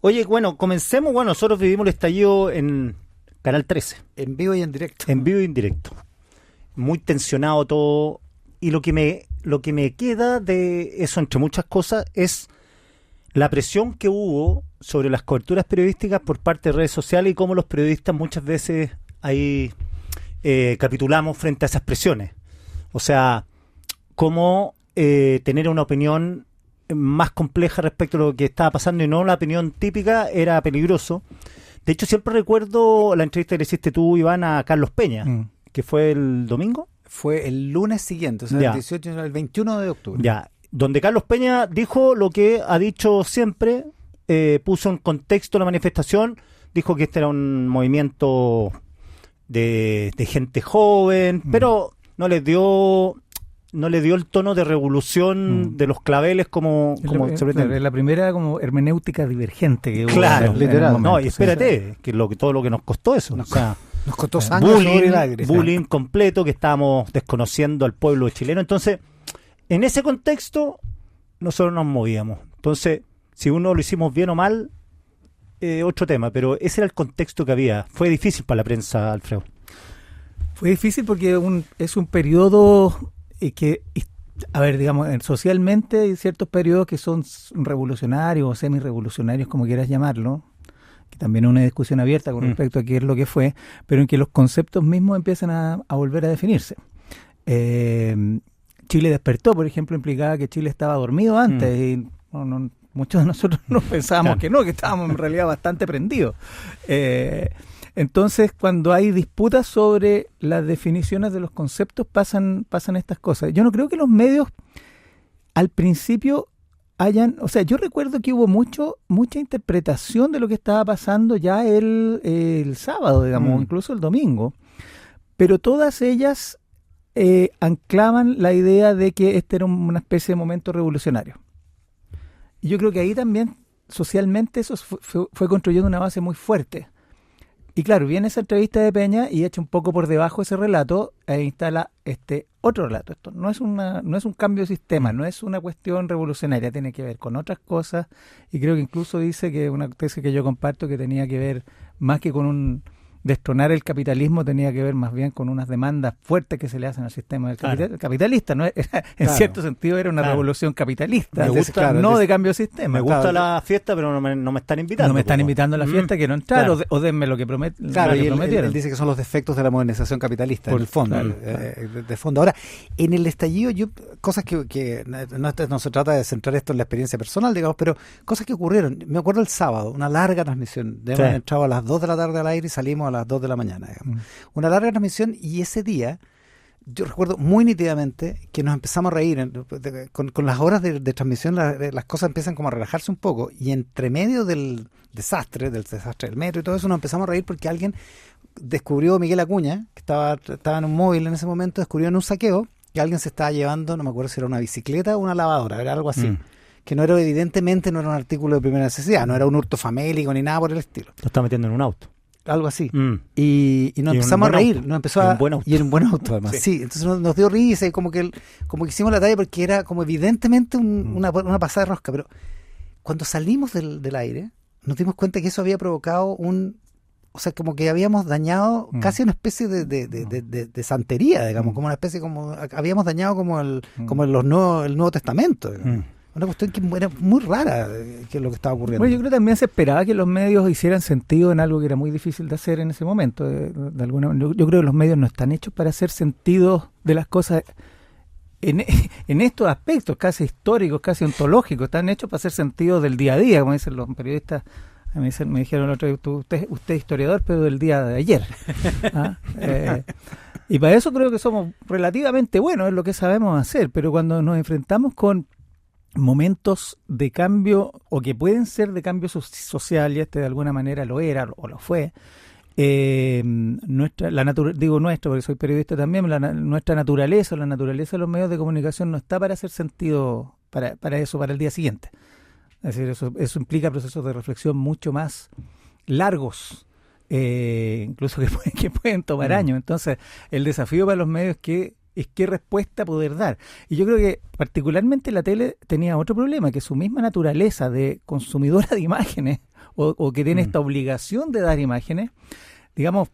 Oye, bueno, comencemos. Bueno, nosotros vivimos el estallido en Canal 13. En vivo y en directo. En vivo y en directo. Muy tensionado todo. Y lo que me queda de eso, entre muchas cosas, es la presión que hubo sobre las coberturas periodísticas por parte de redes sociales y cómo los periodistas muchas veces ahí capitulamos frente a esas presiones. O sea, cómo tener una opinión más compleja respecto a lo que estaba pasando y no la opinión típica era peligroso. De hecho, siempre recuerdo la entrevista que le hiciste tú, Iván, a Carlos Peña, que fue el domingo. Fue el lunes siguiente, o sea, el 21 de octubre. Ya, donde Carlos Peña dijo lo que ha dicho siempre, puso en contexto la manifestación, dijo que este era un movimiento de gente joven, pero no le dio el tono de revolución de los claveles como se pretende. Es la primera como hermenéutica divergente que hubo. Claro, literal. Momento, no, y espérate, que todo lo que nos costó eso. Nos costó sangre, bullying completo, que estábamos desconociendo al pueblo chileno. Entonces, en ese contexto, nosotros nos movíamos. Entonces, si uno lo hicimos bien o mal, otro tema, pero ese era el contexto que había. Fue difícil para la prensa, Alfredo. Fue difícil porque es un periodo que, a ver, digamos, socialmente hay ciertos periodos que son revolucionarios o semi-revolucionarios, como quieras llamarlo, que también es una discusión abierta con respecto a qué es lo que fue, pero en que los conceptos mismos empiezan a volver a definirse. Chile despertó, por ejemplo, implicaba que Chile estaba dormido antes y muchos de nosotros no pensábamos que estábamos en realidad bastante prendidos. Entonces, cuando hay disputas sobre las definiciones de los conceptos, pasan estas cosas. Yo no creo que los medios al principio o sea, yo recuerdo que hubo mucha interpretación de lo que estaba pasando ya el sábado, digamos, incluso el domingo, pero todas ellas anclaban la idea de que este era una especie de momento revolucionario. Y yo creo que ahí también, socialmente, eso fue construyendo una base muy fuerte. Y claro, viene esa entrevista de Peña y echa un poco por debajo ese relato e instala este otro relato. Esto no es un cambio de sistema, no es una cuestión revolucionaria, tiene que ver con otras cosas, y creo que incluso dice que una tesis que yo comparto que tenía que ver más que con destronar el capitalismo, tenía que ver más bien con unas demandas fuertes que se le hacen al sistema del capitalista. ¿No? En cierto sentido era una revolución capitalista, no de cambio de sistema. Me gusta la fiesta, pero no me están invitando. No me están invitando a la fiesta, quiero entrar, o denme lo que prometieron. Él dice que son los defectos de la modernización capitalista, por el fondo. De fondo. Ahora, en el estallido, cosas que no se trata de centrar esto en la experiencia personal, digamos, pero cosas que ocurrieron. Me acuerdo el sábado, una larga transmisión. Hemos entrado a las 2 de la tarde al aire y salimos a las 2 de la mañana, digamos. Una larga transmisión, y ese día yo recuerdo muy nítidamente que nos empezamos a reír con las horas de transmisión. Las cosas empiezan como a relajarse un poco, y entre medio del desastre del metro y todo eso, nos empezamos a reír porque alguien descubrió, Miguel Acuña, que estaba en un móvil en ese momento, descubrió en un saqueo que alguien se estaba llevando, no me acuerdo si era una bicicleta o una lavadora, era algo así. Que evidentemente no era un artículo de primera necesidad, no era un hurto famélico ni nada por el estilo. Lo está metiendo en un auto. Algo así. Y nos empezamos a reír. Y en un buen auto, además. Sí, entonces nos dio risa y como que hicimos la talla porque era como evidentemente una pasada de rosca. Pero cuando salimos del aire, nos dimos cuenta que eso había provocado o sea, como que habíamos dañado casi una especie de santería, digamos, como una especie, como habíamos dañado como el Nuevo Testamento, digamos. Una cuestión que era muy rara, que es lo que estaba ocurriendo. Bueno, yo creo que también se esperaba que los medios hicieran sentido en algo que era muy difícil de hacer en ese momento. De alguna manera. Yo creo que los medios no están hechos para hacer sentido de las cosas en estos aspectos casi históricos, casi ontológicos. Están hechos para hacer sentido del día a día, como dicen los periodistas. Me dijeron el otro día, usted es historiador, pero del día de ayer. Y para eso creo que somos relativamente buenos, es lo que sabemos hacer, pero cuando nos enfrentamos con momentos de cambio, o que pueden ser de cambio social, y de alguna manera lo era o lo fue, digo nuestro porque soy periodista también, nuestra naturaleza, la naturaleza de los medios de comunicación no está para hacer sentido para eso, para el día siguiente. Es decir, eso implica procesos de reflexión mucho más largos, incluso que pueden tomar años. Entonces, el desafío para los medios es qué respuesta poder dar. Y yo creo que particularmente la tele tenía otro problema, que su misma naturaleza de consumidora de imágenes o que tiene esta obligación de dar imágenes, digamos,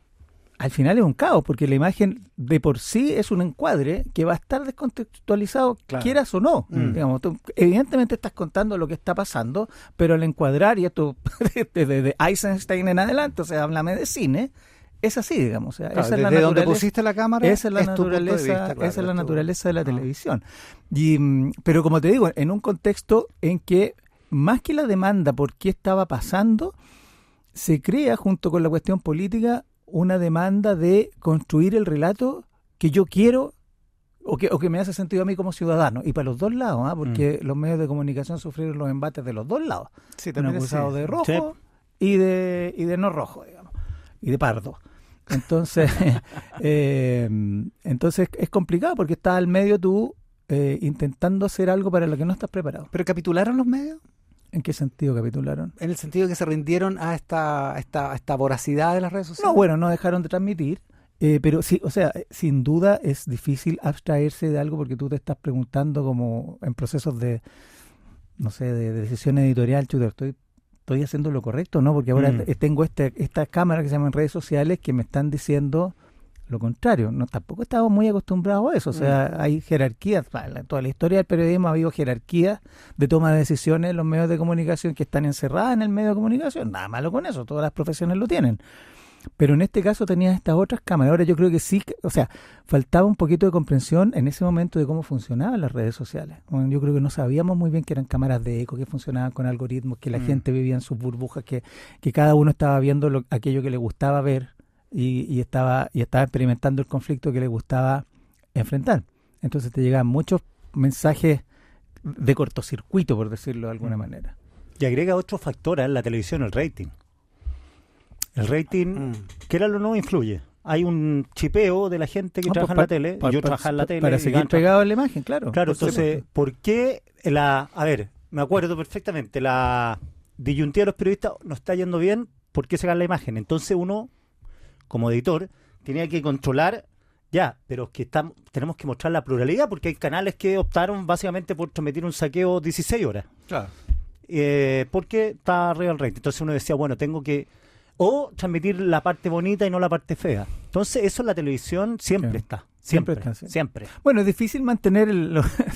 al final es un caos, porque la imagen de por sí es un encuadre que va a estar descontextualizado, quieras o no. Digamos, tú, evidentemente estás contando lo que está pasando, pero al encuadrar, y esto desde Eisenstein en adelante, o sea, háblame de cine, es así, digamos. O sea, esa es la desde donde pusiste la cámara, esa es la naturaleza, esa es la naturaleza de la televisión. Pero como te digo, en un contexto en que, más que la demanda por qué estaba pasando, se crea, junto con la cuestión política, una demanda de construir el relato que yo quiero o que me hace sentido a mí como ciudadano. Y para los dos lados, porque los medios de comunicación sufrieron los embates de los dos lados. Sí, también acusado de rojo y de no rojo, digamos, y de pardo. Entonces, entonces es complicado porque estás al medio tú intentando hacer algo para lo que no estás preparado. ¿Pero capitularon los medios? ¿En qué sentido capitularon? En el sentido de que se rindieron a esta voracidad de las redes sociales. No, bueno, no dejaron de transmitir, pero sí, o sea, sin duda es difícil abstraerse de algo porque tú te estás preguntando como en procesos de, no sé, de decisión editorial, ¿estoy haciendo lo correcto? ¿No? Porque ahora tengo esta cámara que se llaman redes sociales que me están diciendo lo contrario. No, tampoco estamos muy acostumbrados a eso. O sea, hay jerarquías. En toda la historia del periodismo ha habido jerarquías de toma de decisiones en los medios de comunicación que están encerradas en el medio de comunicación. Nada malo con eso, todas las profesiones lo tienen. Pero en este caso tenías estas otras cámaras. Ahora yo creo que sí, o sea, faltaba un poquito de comprensión en ese momento de cómo funcionaban las redes sociales. Bueno, yo creo que no sabíamos muy bien que eran cámaras de eco, que funcionaban con algoritmos, que la gente vivía en sus burbujas, que cada uno estaba viendo aquello que le gustaba ver y estaba experimentando el conflicto que le gustaba enfrentar. Entonces te llegaban muchos mensajes de cortocircuito, por decirlo de alguna manera. Y agrega otro factor en la televisión, el rating. El rating, quiéralo o no, influye. Hay un chipeo de la gente que trabaja en la tele, yo trabajaba en la tele. Para seguir pegado a la imagen, claro. Claro, entonces, ¿por qué a ver, me acuerdo perfectamente, la disyuntiva de los periodistas no está yendo bien, ¿por qué sacar la imagen? Entonces uno, como editor, tenía que controlar, pero es que tenemos que mostrar la pluralidad, porque hay canales que optaron básicamente por transmitir un saqueo 16 horas. Claro. Porque está arriba el rating. Entonces uno decía, bueno, tengo que transmitir la parte bonita y no la parte fea. Entonces eso en la televisión siempre está. Siempre. Bueno, es difícil mantener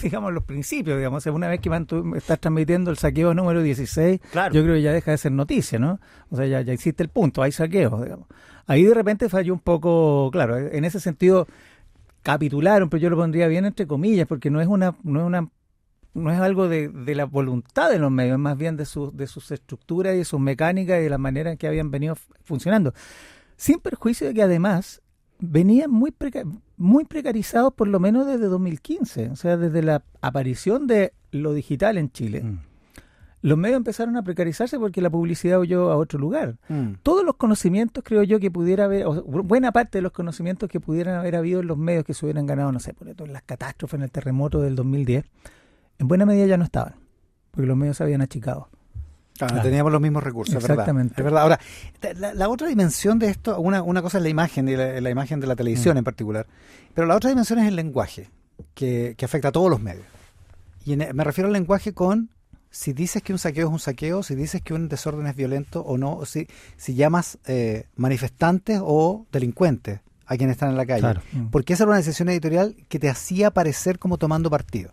digamos, los principios, digamos. O sea, una vez que estás transmitiendo el saqueo número 16, claro, yo creo que ya deja de ser noticia, ¿no? O sea, ya existe el punto, hay saqueos, digamos. Ahí de repente falló un poco, claro, en ese sentido capitularon, pero yo lo pondría bien entre comillas, porque no es algo de la voluntad de los medios, es más bien de sus estructuras y de sus mecánicas y de la manera en que habían venido funcionando. Sin perjuicio de que además venían muy precarizados por lo menos desde 2015, o sea, desde la aparición de lo digital en Chile. Los medios empezaron a precarizarse porque la publicidad huyó a otro lugar. Todos los conocimientos, creo yo, que pudiera haber, buena parte de los conocimientos que pudieran haber habido en los medios que se hubieran ganado, no sé, por ejemplo, en las catástrofes, en el terremoto del 2010, en buena medida ya no estaban, porque los medios se habían achicado. Claro. Teníamos los mismos recursos, exactamente. Es verdad. Ahora, la otra dimensión de esto, una cosa es la imagen, y la imagen de la televisión en particular, pero la otra dimensión es el lenguaje, que afecta a todos los medios. Y me refiero al lenguaje con si dices que un saqueo es un saqueo, si dices que un desorden es violento o no, o si llamas manifestantes o delincuentes a quienes están en la calle. Claro. Porque esa era una decisión editorial que te hacía parecer como tomando partido.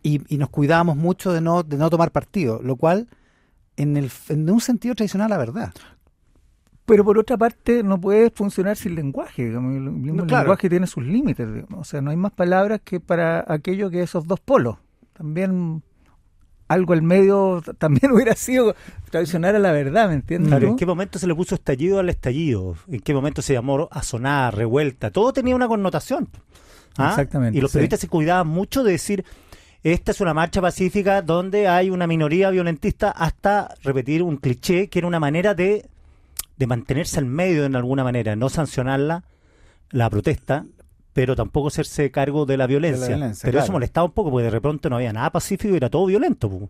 Y nos cuidábamos mucho de no tomar partido, lo cual en un sentido traiciona la verdad. Pero por otra parte no puede funcionar sin lenguaje, digamos. El mismo lenguaje tiene sus límites, digamos. O sea, no hay más palabras que para aquello que esos dos polos. También algo al medio también hubiera sido traicionar a la verdad, ¿me entiendes? Claro, ¿en qué momento se le puso estallido al estallido? ¿En qué momento se llamó asonar, revuelta? Todo tenía una connotación. Exactamente. Y los periodistas se cuidaban mucho de decir, esta es una marcha pacífica donde hay una minoría violentista, hasta repetir un cliché que era una manera de mantenerse al medio en alguna manera, no sancionar la protesta, pero tampoco hacerse cargo de la violencia. Pero claro, eso molestaba un poco, porque de repente no había nada pacífico y era todo violento.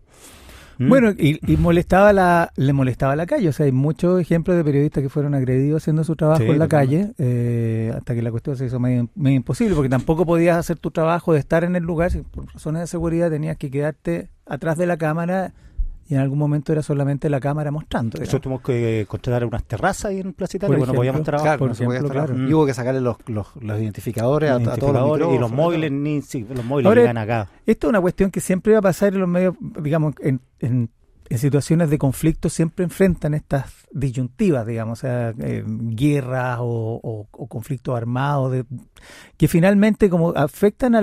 Bueno, y le molestaba la calle. O sea, hay muchos ejemplos de periodistas que fueron agredidos haciendo su trabajo en la calle, hasta que la cuestión se hizo medio imposible, porque tampoco podías hacer tu trabajo de estar en el lugar, si por razones de seguridad tenías que quedarte atrás de la cámara y en algún momento era solamente la cámara mostrando. Eso tuvimos que contratar unas terrazas ahí en Plaza Italia, no podíamos trabajar. Claro, no se podía trabajar. Y hubo que sacarle los identificadores a todos los micrófonos. Y los móviles, los móviles llegan acá. Esto es una cuestión que siempre va a pasar en los medios, digamos, en situaciones de conflicto siempre enfrentan estas disyuntivas, digamos, o sea, guerras o conflictos armados, que finalmente como afectan a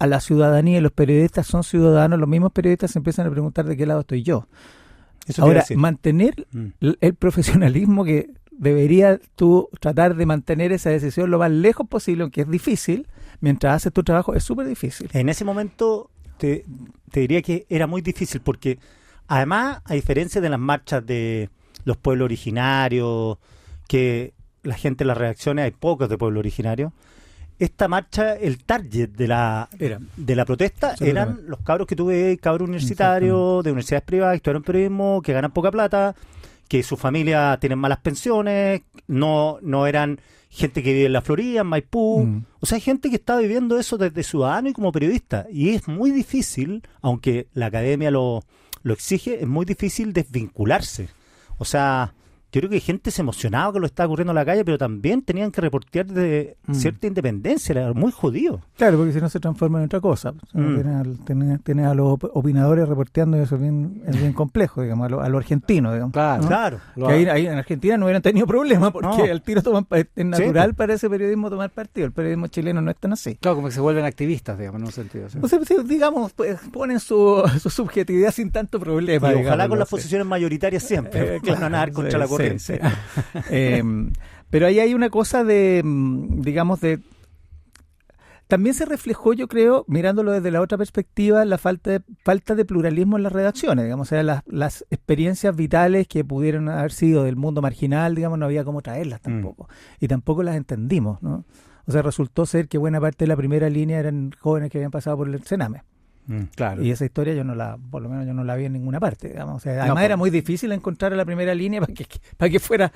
la ciudadanía, y los periodistas son ciudadanos, los mismos periodistas se empiezan a preguntar de qué lado estoy yo. Ahora, mantener el profesionalismo que debería tú tratar de mantener esa decisión lo más lejos posible, aunque es difícil, mientras haces tu trabajo es súper difícil. En ese momento te diría que era muy difícil porque además, a diferencia de las marchas de los pueblos originarios, que la gente en las reacciones, hay pocos de pueblos originarios, esta marcha, el target de la protesta eran los cabros que tuve, cabros universitarios, de universidades privadas, que estudiaron periodismo, que ganan poca plata, que su familia tienen malas pensiones, no eran gente que vive en la Florida, en Maipú, o sea, hay gente que está viviendo eso desde ciudadano y como periodista, y es muy difícil, aunque la academia lo exige, es muy difícil desvincularse. O sea, yo creo que gente se emocionaba que lo estaba ocurriendo en la calle, pero también tenían que reportear de cierta independencia, era muy jodido. Claro, porque si no se transforma en otra cosa. Tienes a los opinadores reporteando, y eso es bien complejo, digamos, a lo argentino, digamos. Claro, ¿no? Claro. Que ahí en Argentina no hubieran tenido problemas, porque al tiro es natural para ese periodismo tomar partido. El periodismo chileno no es tan así. Claro, como que se vuelven activistas, digamos, en un sentido. ¿Sí? O sea, digamos, pues, ponen su subjetividad sin tanto problema. Y ojalá con las posiciones mayoritarias siempre, no nadar contra la corriente. Sí. Pero ahí hay una cosa digamos, también se reflejó, yo creo, mirándolo desde la otra perspectiva, la falta de pluralismo en las redacciones, digamos, o sea, las experiencias vitales que pudieron haber sido del mundo marginal, digamos, no había cómo traerlas tampoco, y tampoco las entendimos, ¿no? O sea, resultó ser que buena parte de la primera línea eran jóvenes que habían pasado por el Sename. Claro. Y esa historia por lo menos yo no la vi en ninguna parte, digamos. O sea, además era muy difícil encontrar a la primera línea para que fuera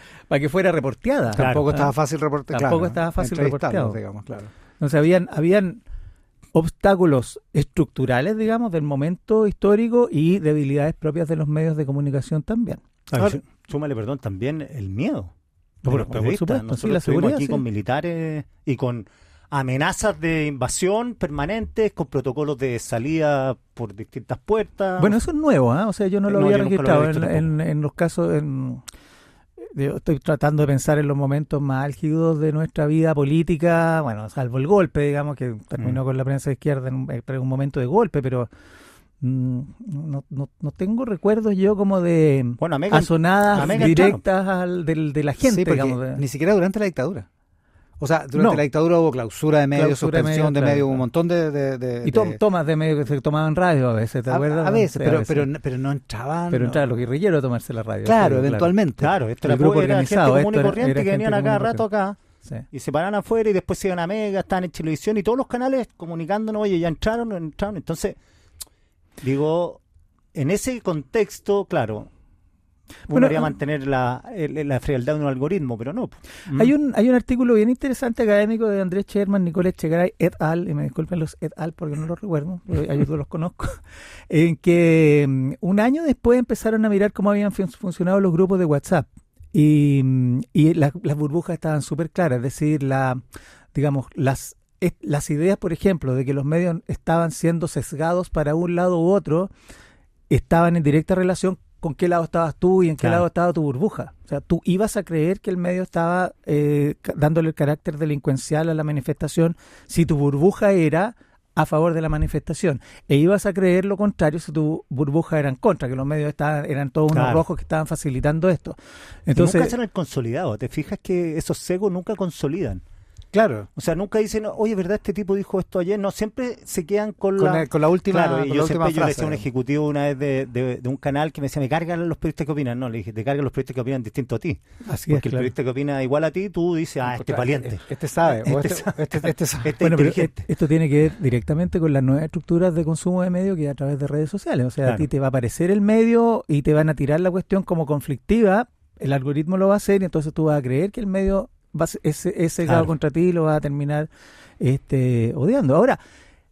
reporteada. Claro. Tampoco estaba fácil reportear. Tampoco estaba fácil reporteado, digamos, claro. Entonces habían obstáculos estructurales, digamos, del momento histórico y debilidades propias de los medios de comunicación también. Súmale, perdón, también el miedo. Por supuesto, nosotros sí, la seguridad aquí con militares y con amenazas de invasión permanentes, con protocolos de salida por distintas puertas. Bueno, eso es nuevo, ¿eh? O sea, yo no lo había registrado en los casos. Yo estoy tratando de pensar en los momentos más álgidos de nuestra vida política, bueno, salvo el golpe, digamos, que terminó con la prensa de izquierda en un momento de golpe, pero no tengo recuerdos yo como de asonadas directas de la gente, sí, digamos. Ni siquiera durante la dictadura. O sea, durante la dictadura hubo clausura de medios, suspensión de medios, un montón de tomas de medios que se tomaban radio a veces, ¿te acuerdas? A veces, pero no entraban. Pero entraban los guerrilleros a tomarse la radio. Claro, eventualmente. Claro, esto era gente común y corriente que venían a cada rato acá. Sí. Y se paraban afuera y después se iban a Mega, estaban en televisión y todos los canales comunicándonos, oye, ya entraron. Entonces, digo, en ese contexto, claro, uno quería mantener la frialdad de un algoritmo, pero no. Hay un artículo bien interesante académico de Andrés Sherman, Nicolás Echegaray et al, y me disculpen los et al porque no los recuerdo, a ellos los conozco, en que un año después empezaron a mirar cómo habían funcionado los grupos de WhatsApp y las burbujas estaban súper claras, es decir, las ideas, por ejemplo, de que los medios estaban siendo sesgados para un lado u otro, estaban en directa relación con qué lado estabas tú y en qué lado estaba tu burbuja. O sea, tú ibas a creer que el medio estaba dándole el carácter delincuencial a la manifestación si tu burbuja era a favor de la manifestación. E ibas a creer lo contrario si tu burbuja era en contra, que los medios eran todos unos rojos que estaban facilitando esto. Entonces, y nunca se han consolidado. ¿Te fijas que esos cegos nunca consolidan? Claro. O sea, nunca dicen, oye, ¿verdad? Este tipo dijo esto ayer. No, siempre se quedan con la última Claro, y yo siempre le decía a un frase. ejecutivo una vez de un canal que me decía, me cargan los periodistas que opinan. No, le dije, te cargan los periodistas que opinan distinto a ti. Así porque el periodista que opina igual a ti, tú dices, este es valiente. Este sabe. Este sabe. Bueno, pero esto tiene que ver directamente con las nuevas estructuras de consumo de medios que a través de redes sociales. O sea, a ti te va a aparecer el medio y te van a tirar la cuestión como conflictiva. El algoritmo lo va a hacer y entonces tú vas a creer que el medio ese grado contra ti lo va a terminar odiando. Ahora,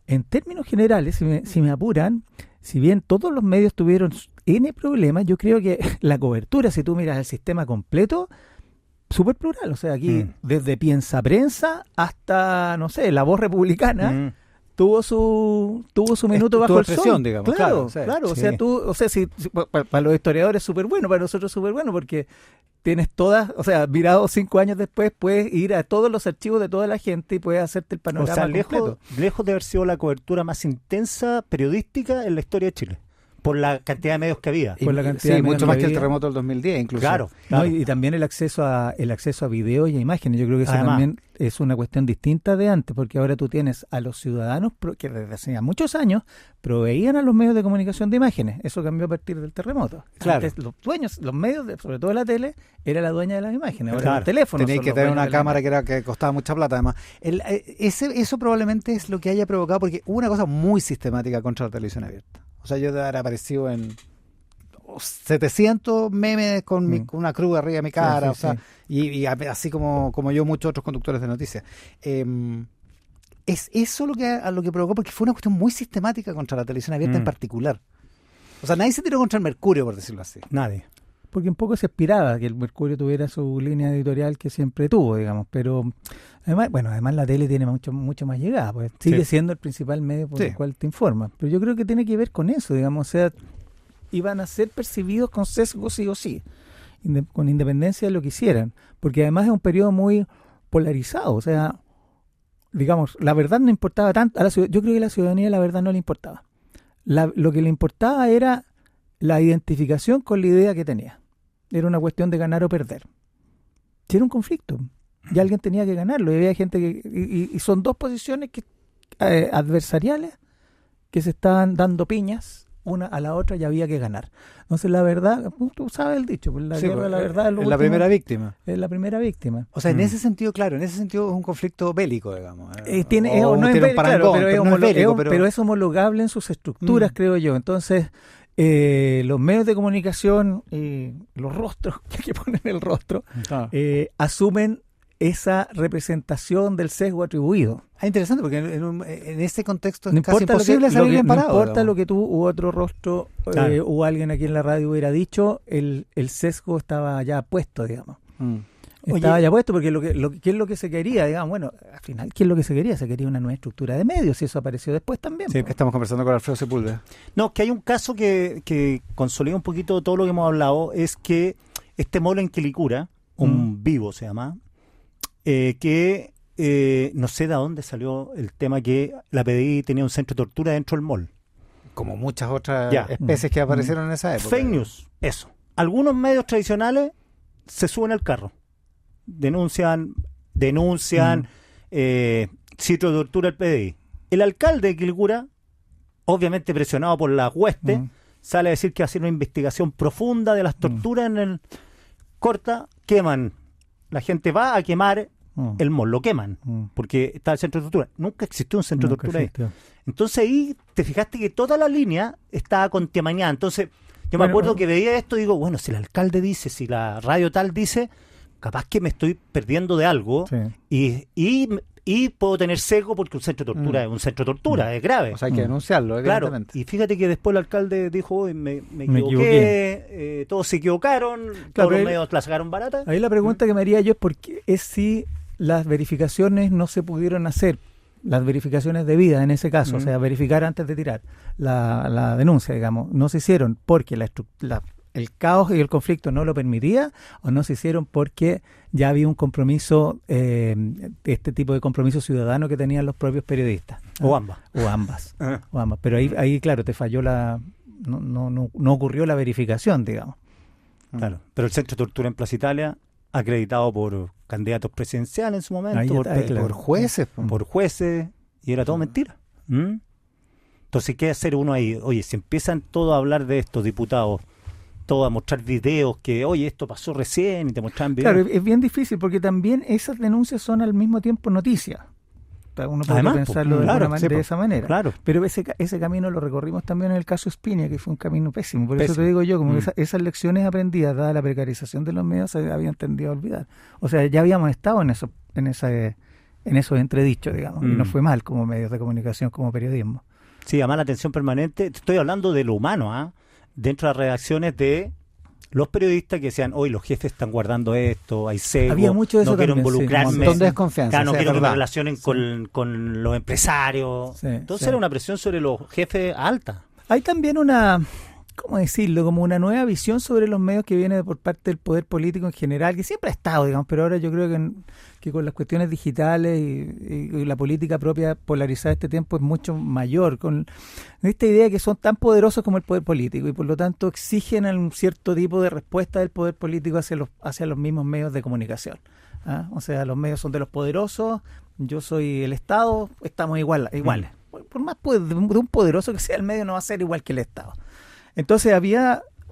en términos generales, si me apuran, si bien todos los medios tuvieron N problemas. Yo creo que la cobertura, si tú miras el sistema completo, súper plural. O sea, aquí desde Piensa Prensa hasta, no sé, La Voz Republicana, tuvo su minuto bajo el sol, digamos. Claro. Sí. O sea, para los historiadores es súper bueno, para nosotros es súper bueno, porque tienes todas, o sea, mirado 5 años después, puedes ir a todos los archivos de toda la gente y puedes hacerte el panorama. O sea, completo. lejos de haber sido la cobertura más intensa periodística en la historia de Chile, por la cantidad de medios que había. Por la cantidad de medios mucho más que el había. terremoto del 2010, incluso. Claro. No, y también el acceso a videos y a imágenes. Yo creo que eso también es una cuestión distinta de antes, porque ahora tú tienes a los ciudadanos que desde hace muchos años proveían a los medios de comunicación de imágenes. Eso cambió a partir del terremoto. Claro. Antes, los dueños, los medios, sobre todo la tele, era la dueña de las imágenes. Ahora los teléfonos. Tenéis que tener una cámara que costaba mucha plata, además. Eso probablemente es lo que haya provocado, porque hubo una cosa muy sistemática contra la televisión abierta. O sea, yo de haber aparecido en 700 memes con una cruz arriba de mi cara, y así como yo, muchos otros conductores de noticias. Es eso lo que provocó, porque fue una cuestión muy sistemática contra la televisión abierta en particular. O sea, nadie se tiró contra el Mercurio, por decirlo así. Nadie. Porque un poco se aspiraba que el Mercurio tuviera su línea editorial que siempre tuvo, digamos, pero además la tele tiene mucho más llegada, pues sigue siendo el principal medio por el cual te informa. Pero yo creo que tiene que ver con eso, digamos, o sea, iban a ser percibidos con sesgo sí o sí, con independencia de lo que hicieran, porque además es un periodo muy polarizado, o sea, digamos, la verdad no importaba tanto, yo creo que a la ciudadanía la verdad no le importaba. Lo que le importaba era la identificación con la idea que tenía. Era una cuestión de ganar o perder. Si era un conflicto, y alguien tenía que ganarlo, y había gente y son dos posiciones adversariales que se estaban dando piñas una a la otra y había que ganar. Entonces la verdad, tú sabes el dicho, pues la guerra, la verdad es la primera víctima. Es la primera víctima. O sea, en ese sentido, claro, en ese sentido es un conflicto bélico, digamos. No es bélico, claro, pero es homologable en sus estructuras, creo yo. Entonces, los medios de comunicación, los rostros, que ponen el rostro, asumen esa representación del sesgo atribuido. Interesante, porque en ese contexto es casi imposible salir bien parado. No importa lo que tú u otro rostro o alguien aquí en la radio hubiera dicho, el sesgo estaba ya puesto, digamos. Estaba ya puesto, porque ¿qué es lo que se quería? Digamos, bueno, al final, ¿qué es lo que se quería? Se quería una nueva estructura de medios, y eso apareció después también. Sí, estamos conversando con Alfredo Sepúlveda. No, que hay un caso que consolida un poquito todo lo que hemos hablado, es que este molo en Quilicura, un vivo se llama, que no sé de dónde salió el tema que la PDI tenía un centro de tortura dentro del mall. Como muchas otras especies que aparecieron en esa época. Fake news, eso. Algunos medios tradicionales se suben al carro, denuncian sitio de tortura del PDI. El alcalde de Quilicura, obviamente presionado por la hueste, sale a decir que va a hacer una investigación profunda de las torturas en el queman. La gente va a quemar el mall, lo queman, porque está el centro de tortura. Nunca existió un centro de tortura ahí. Entonces ahí te fijaste que toda la línea estaba contaminada. Entonces yo me acuerdo que veía esto y digo, bueno, si el alcalde dice, si la radio tal dice, capaz que me estoy perdiendo de algo y puedo tener sesgo porque un centro de tortura es un centro de tortura, es grave. O sea, hay que denunciarlo, evidentemente. Claro, y fíjate que después el alcalde dijo, me equivoqué, todos se equivocaron, todos los medios la sacaron barata. Ahí la pregunta que me haría yo es por qué es si las verificaciones no se pudieron hacer, las verificaciones debidas en ese caso, o sea, verificar antes de tirar la denuncia, digamos, no se hicieron porque el caos y el conflicto no lo permitía, o no se hicieron porque ya había un compromiso, este tipo de compromiso ciudadano que tenían los propios periodistas. O ambas. O ambas. Pero ahí claro, te falló no ocurrió la verificación, digamos. Claro. Pero el centro de tortura en Plaza Italia, acreditado por candidatos presidenciales en su momento, por jueces. Por jueces, y era todo mentira. Entonces, ¿qué hacer uno ahí? Oye, si empiezan todos a hablar de estos diputados, todos a mostrar videos que, oye, esto pasó recién, y te muestran videos. Claro, es bien difícil porque también esas denuncias son al mismo tiempo noticias. Uno puede pensarlo de esa manera. Claro. Pero ese camino lo recorrimos también en el caso Spinia, que fue un camino pésimo. Por eso te digo yo, como esas lecciones aprendidas, dada la precarización de los medios, se habían tendido a olvidar. O sea, ya habíamos estado en esos entredichos, digamos, y no fue mal como medios de comunicación, como periodismo. Sí, además la atención permanente, estoy hablando de lo humano, dentro de las redacciones de los periodistas que decían, hoy los jefes están guardando esto, hay sesgo, había mucho de eso no quiero también, involucrarme, un montón de desconfianza, claro, no sí, quiero que me verdad. relacionen con los empresarios. Sí, Entonces sí. era una presión sobre los jefes alta. Hay también ¿cómo decirlo? Como una nueva visión sobre los medios que viene por parte del poder político en general, que siempre ha estado, digamos, pero ahora yo creo que con las cuestiones digitales y la política propia polarizada de este tiempo es mucho mayor, con esta idea de que son tan poderosos como el poder político y por lo tanto exigen un cierto tipo de respuesta del poder político hacia los mismos medios de comunicación. ¿Ah? O sea, los medios son de los poderosos, yo soy el Estado, estamos iguales. Por más de un poderoso que sea el medio, no va a ser igual que el Estado. Entonces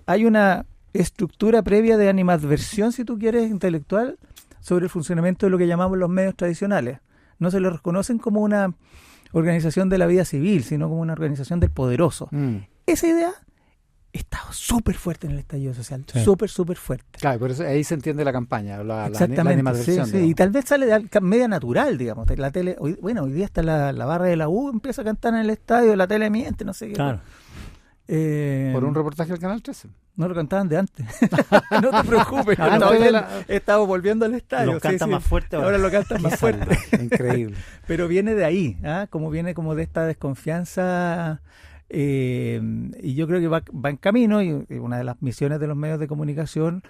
hay una estructura previa de animadversión, si tú quieres, intelectual, sobre el funcionamiento de lo que llamamos los medios tradicionales. No se los reconocen como una organización de la vida civil, sino como una organización del poderoso. Esa idea estaba súper fuerte en el estallido social, súper fuerte. Claro, por eso ahí se entiende la campaña, la Exactamente, animadversión. sí, y tal vez sale de media natural, digamos. La tele, hoy día está la barra de la U, empieza a cantar en el estadio, la tele miente, no sé qué. Claro. Por un reportaje del Canal 13. No lo cantaban de antes. No te preocupes. Estamos volviendo al estadio. Lo cantan más fuerte ahora lo cantan más fuerte. Increíble. Pero viene de ahí, como viene como de esta desconfianza. Y yo creo que va en camino, y una de las misiones de los medios de comunicación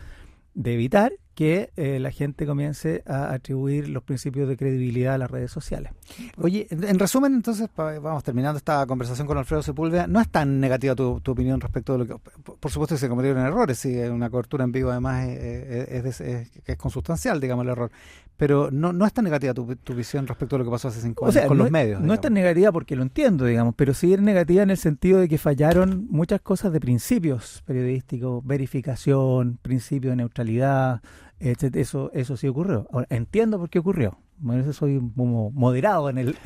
de evitar que la gente comience a atribuir los principios de credibilidad a las redes sociales. Oye, en resumen, entonces, vamos terminando esta conversación con Alfredo Sepúlveda. No es tan negativa tu opinión respecto de lo que... Por supuesto que se cometieron errores, sí, una cobertura en vivo además es consustancial, digamos, el error. Pero no es tan negativa tu visión respecto a lo que pasó hace 5 años con los medios. No es tan negativa porque lo entiendo, digamos, pero sí es negativa en el sentido de que fallaron muchas cosas de principios periodísticos, verificación, principio de neutralidad, eso sí ocurrió. Ahora, entiendo por qué ocurrió. Bueno, eso soy como moderado en el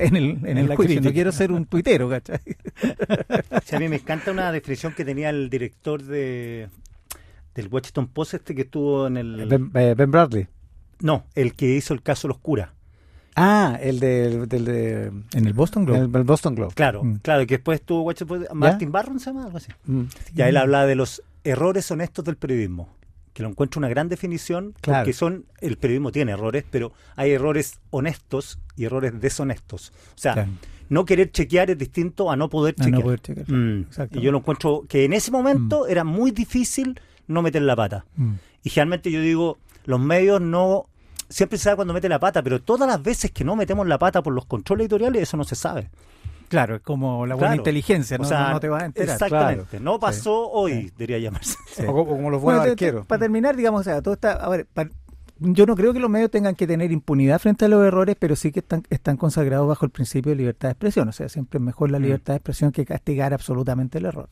juicio. No quiero ser un tuitero, ¿cachai? Sí, a mí me encanta una descripción que tenía el director del Washington Post que estuvo en el... Ben Bradley. No, el que hizo el caso de los curas. Ah, el de en el Boston Globe. El Boston Globe. Claro, claro, que después estuvo Washington Post, Martin Barron se llama, algo así. Ya él hablaba de los errores honestos del periodismo, que lo encuentro una gran definición, porque el periodismo tiene errores, pero hay errores honestos y errores deshonestos. O sea, no querer chequear es distinto a no poder chequear. No poder chequear. Y yo lo encuentro que en ese momento era muy difícil no meter la pata. Y generalmente yo digo, los medios no... Siempre se sabe cuando mete la pata, pero todas las veces que no metemos la pata por los controles editoriales, eso no se sabe. Claro, es como la buena inteligencia, ¿no? O sea, no te vas a enterar. Exactamente. Claro. No pasó hoy, debería llamarse. Sí. O como los buenos arqueros. Para terminar, digamos, o sea, todo está... A ver, yo no creo que los medios tengan que tener impunidad frente a los errores, pero sí que están consagrados bajo el principio de libertad de expresión. O sea, siempre es mejor la libertad de expresión que castigar absolutamente el error.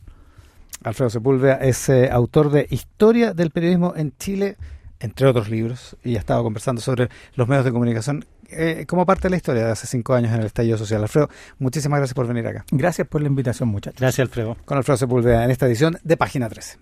Alfredo Sepúlveda es autor de Historia del Periodismo en Chile, entre otros libros, y ha estado conversando sobre los medios de comunicación como parte de la historia de hace 5 años en el estallido social. Alfredo, muchísimas gracias por venir acá. Gracias por la invitación, muchachos. Gracias, Alfredo. Con Alfredo Sepúlveda en esta edición de Página 13.